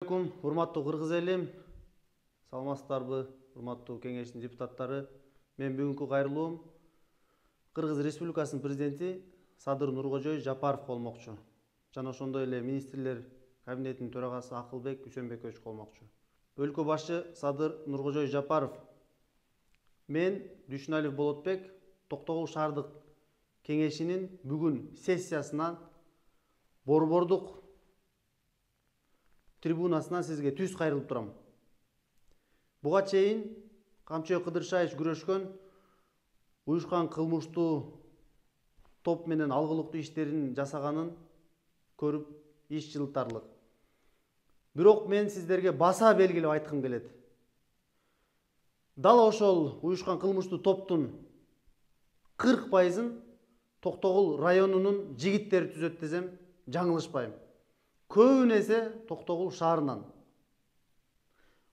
Урматтуу кыргыз элим, саламатсыздарбы, урматтуу кеңештин депутаттары. Мен бүгүнкү кайрылуум Кыргыз Республикасынын президенти Садыр Нуркожой Жапаров болмокчу. Жана ошондой эле министрлер кабинетинин төрагасы Акылбек Үсөнбекович болмокчу. Өлкө башы Садыр Нуркожой Жапаров, мен Дүйшүналиев Болотбек Токтогул шаардык кеңешинин бүгүн сессиясынан борбордук трибунасынан сизге түз кайрылып турам. Буга чейин Камчыбек Кыдыршаевич күрөшкөн уюшкан кылмыштуу топ менен алгылыктуу иштерин жасаганын көрүп ич жылтарлык. Бирок мен сиздерге баса белгилеп айткым келет. Дал ошол уюшкан кылмыштуу топтун 40%-ын Токтогул районунун жигиттери түзөт десем жаңылышпайм. Көбүн эсе Токтогул шаарынан.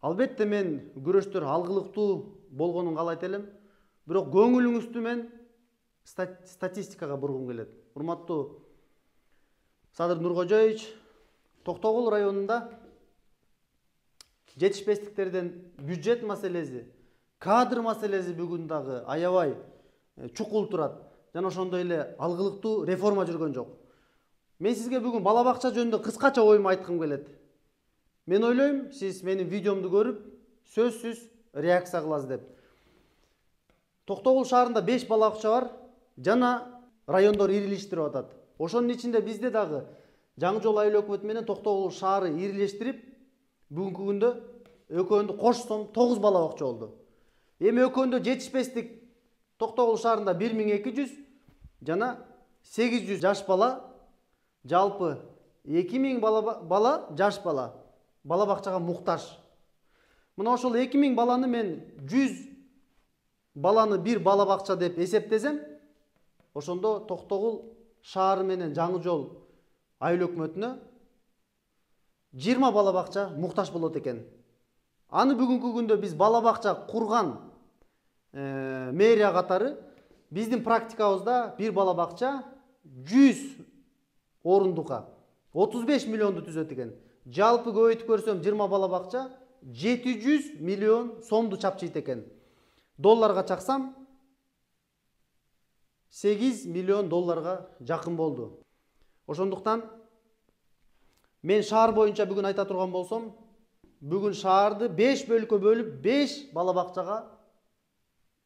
Албетте мен күрөштөр алгылыктуу болгонун каалайт элем, бирок көңүлүңүздү мен статистикага бургум келет. Урматтуу Садыр Нуркожоевич, Токтогул районунда жетишпестиктерден бюджет маселеси, кадр маселеси бүгүн дагы аябай чукул турат. Жана ошондой эле алгылыктуу реформа жүргөн жок. Мен сизге бүгүн бала бакча жөнүндө кыскача оюмду айткым келет. Мен ойлойм, сиз менин видеомду көрүп, сөзсүз реакция кыласыз деп. Токтогул шаарында 5 бала бакча бар, жана райондор ирилештирип атат. Ошонун ичинде бизде дагы Жаңы Жол айыл өкмөтү менен Токтогул шаары ирилештирип, бүгүнкү күндө экөөндү кошсом 9 бала бакча болду. Эми экөөндө жетишпестик Токтогул шаарында 1200 жана 800 жаш бала, жалпы 2000 бала жаш бала бакчага муктаж. Мына ошол 2000 баланы мен 100 баланы бир бала бакча деп эсептесем, ошондо Токтогул шаары менен Жаңы Жол айыл өкмөтүнө 20 бала бакча муктаж болот экен. Аны бүгүнкү күндө биз бала бакча курган мэрия катары биздин практикабызда бир бала бакча 100 орундукка 35 миллионду түзөт экен. Жалпы көбөйтүп көрсөм 20 бала бакча 700 миллион сомду чапчыйт экен. Долларга чаксам 8 миллион долларга жакын болду. Ошондуктан мен шаар боюнча бүгүн айта турган болсом, бүгүн шаарды 5 бөлүккө бөлүп 5 бала бакчага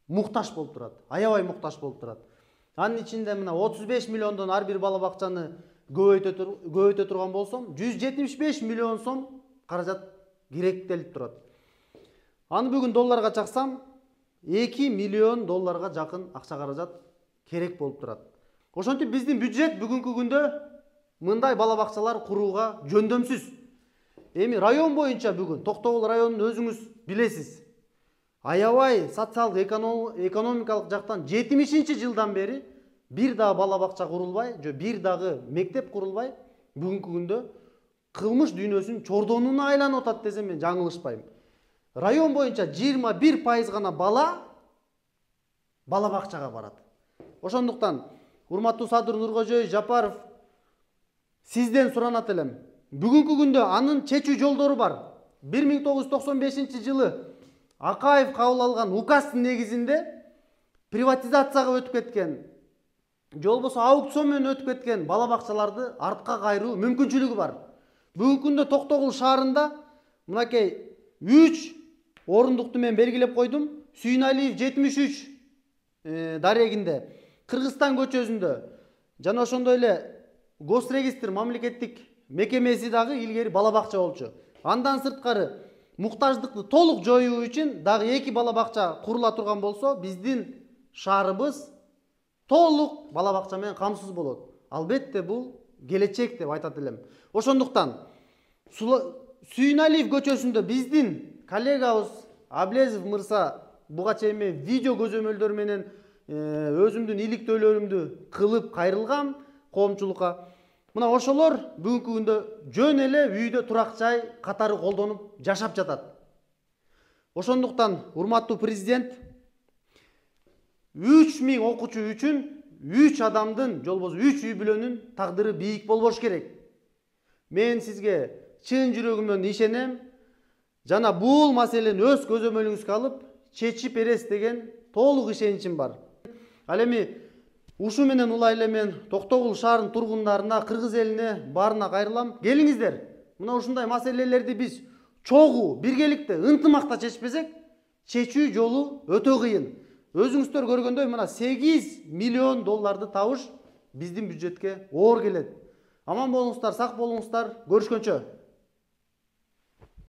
муктаж болуп турат. Аябай муктаж болуп турат. Анын ичинде мына 35 миллиондон ар бир бала бакчаны көбөйтө турган болсом, 175 миллион сом каражат керектелип турат. Аны бүгүн долларга чаксам 2 миллион долларга жакын акча каражат керек болуп турат. Ошентип биздин бюджет бүгүнкү күндө мындай бала бакчалар курууга жөндөмсүз. Эми район боюнча бүгүн Токтогул районун өзүңүз билесиз. Аябай социалдык экономикалык жактан 70-жылдан бери бир дагы бала бакча курулбай, же бир дагы мектеп курулбай, бүгүнкү күндө кылмыш дүйнөсүнүн чордонуна айланып атат десем мен жаңылышпайм. Район боюнча 21% гана бала бакчага барат. Ошондуктан урматтуу Садыр Нуркожой Жапаров, сизден суранат элем. Бүгүнкү күндө анын чечүү жолдору бар. 1995-жылы Акаев кабыл алган указдын негизинде приватизацияга өтүп кеткен, же болбосо аукцион менен өтүп кеткен бала бакчаларды артка кайруу мүмкүнчүлүгү бар. Бүгүнкү күндө Токтогул шаарында мынакей 3 орундукту мен белгилеп койдум. Сүйүналиев 73 дарегинде, Кыргызстан көчөсүндө жана ошондой эле Госрегистр мамлекеттик мекемеси дагы илгери бала бакча болчу. Андан сырткары муктаждыкты толук жоюу үчүн дагы 2 бала бакча курула турган болсо, биздин шаарыбыз толук бала бакча менен камсыз болот. Албетте бул келечек деп айтат элем. Ошондуктан Сүйүналиев көчөсүндө биздин коллегабыз Аблезов мырза буга чейин мен видео көзөмөлдөр менен өзүмдүн иликтөөлөрүмдү кылып кайрылгам коомчулукка. Мына ошолор бүгүнкү күндө жөн эле үйдө турак жай катары колдонуп жашап жатат. Ошондуктан урматтуу президент, 3000 окуучу үчүн 3 адамдын, же болбосо 3 үй бүлөнүн тагдыры бийик болбош керек. Мен сизге чын жүрөгүмөн ишенем. Жана бул маселени өз көзөмөлүңүзгө алып чечип бересиз деген толук ишеничим бар. Ал эми ушу менен улай эле мен Токтогул шаарынын тургундарына, кыргыз элине баарына кайрылам. Келиңиздер. Мына ушундай маселелерди биз чогуу, биргеликте, ынтымакта чечпесек, чечүү жолу өтө кыйын. Өзүңүздөр көргөндөй мына 8 миллион долларды табыш биздин бюджетке оор келет. Аман болуңуздар, сак болуңуздар. Көрүшкөнчө.